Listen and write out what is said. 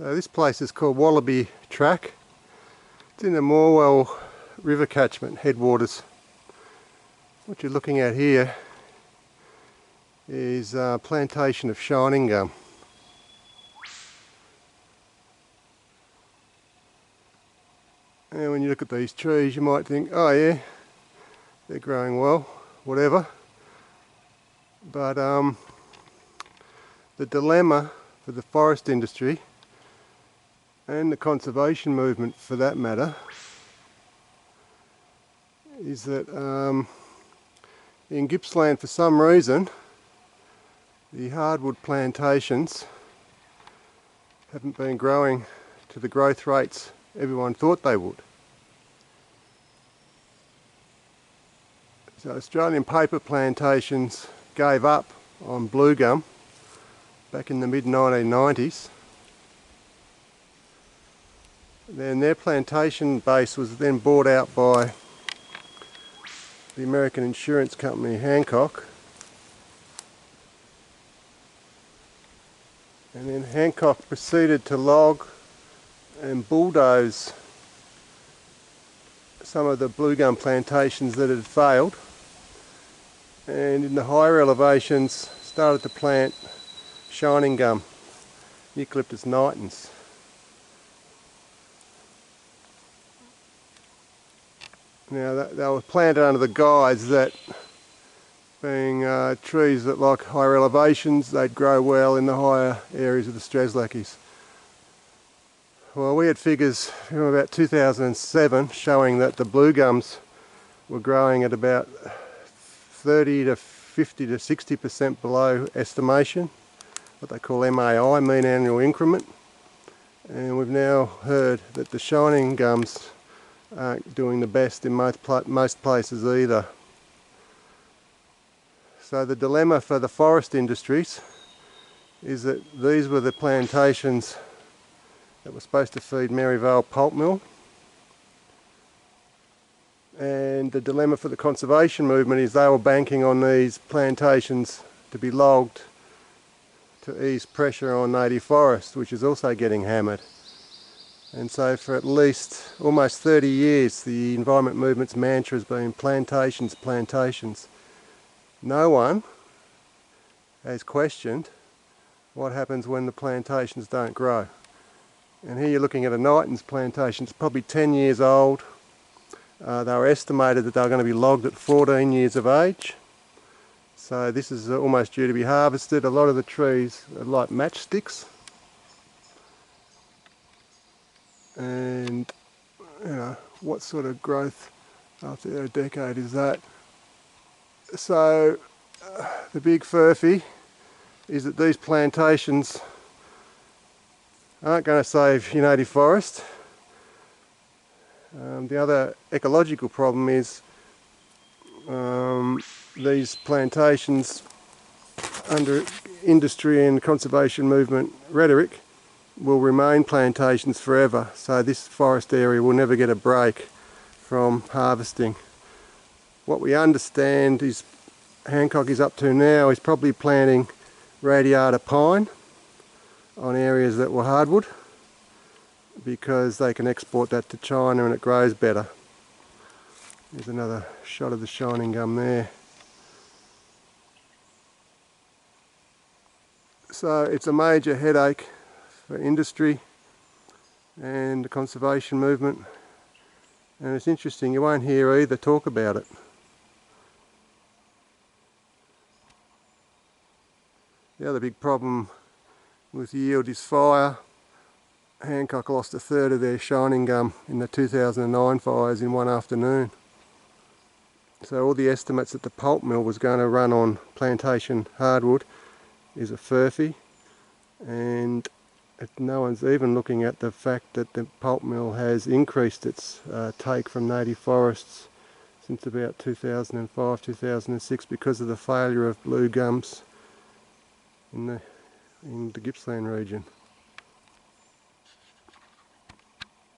So this place is called Wallaby Track. It's in the Morwell river catchment headwaters. What you're looking at here is a plantation of shining gum. And when you look at these trees you might think, oh yeah, they're growing well, whatever. But the dilemma for the forest industry and the conservation movement for that matter is that in Gippsland for some reason the hardwood plantations haven't been growing to the growth rates everyone thought they would. So Australian paper plantations gave up on blue gum back in the mid-1990s. Then their plantation base was then bought out by the American insurance company Hancock. And then Hancock proceeded to log and bulldoze some of the blue gum plantations that had failed, and in the higher elevations started to plant shining gum, E.Nitens. Now they were planted under the guise that being trees that like higher elevations, they'd grow well in the higher areas of the Strzelecki's. Well, we had figures from about 2007 showing that the blue gums were growing at about 30 to 50 to 60% below estimation, what they call MAI, mean annual increment. And we've now heard that the shining gums aren't doing the best in most places either. So the dilemma for the forest industries is that these were the plantations that were supposed to feed Maryvale pulp mill, and the dilemma for the conservation movement is they were banking on these plantations to be logged to ease pressure on native forest, which is also getting hammered. And so for at least almost 30 years the environment movement's mantra has been plantations, plantations. No one has questioned what happens when the plantations don't grow. And here you're looking at a E.Nitens plantation. It's probably 10 years old. They were estimated that they were going to be logged at 14 years of age. So this is almost due to be harvested. A lot of the trees are like matchsticks. And you know, what sort of growth after a decade is that? So the big furphy is that these plantations aren't going to save your native forest. The other ecological problem is these plantations, under industry and conservation movement rhetoric, will remain plantations forever. So this forest area will never get a break from harvesting. What we understand is Hancock is up to now is probably planting radiata pine on areas that were hardwood, because they can export that to China and it grows better. There's another shot of the shining gum there. So it's a major headache for industry and the conservation movement, and it's interesting, you won't hear either talk about it. The other big problem with yield is fire. Hancock lost a third of their shining gum in the 2009 fires in one afternoon. So all the estimates that the pulp mill was going to run on plantation hardwood is a furphy, and no one's even looking at the fact that the pulp mill has increased its take from native forests since about 2005-2006 because of the failure of blue gums in the Gippsland region.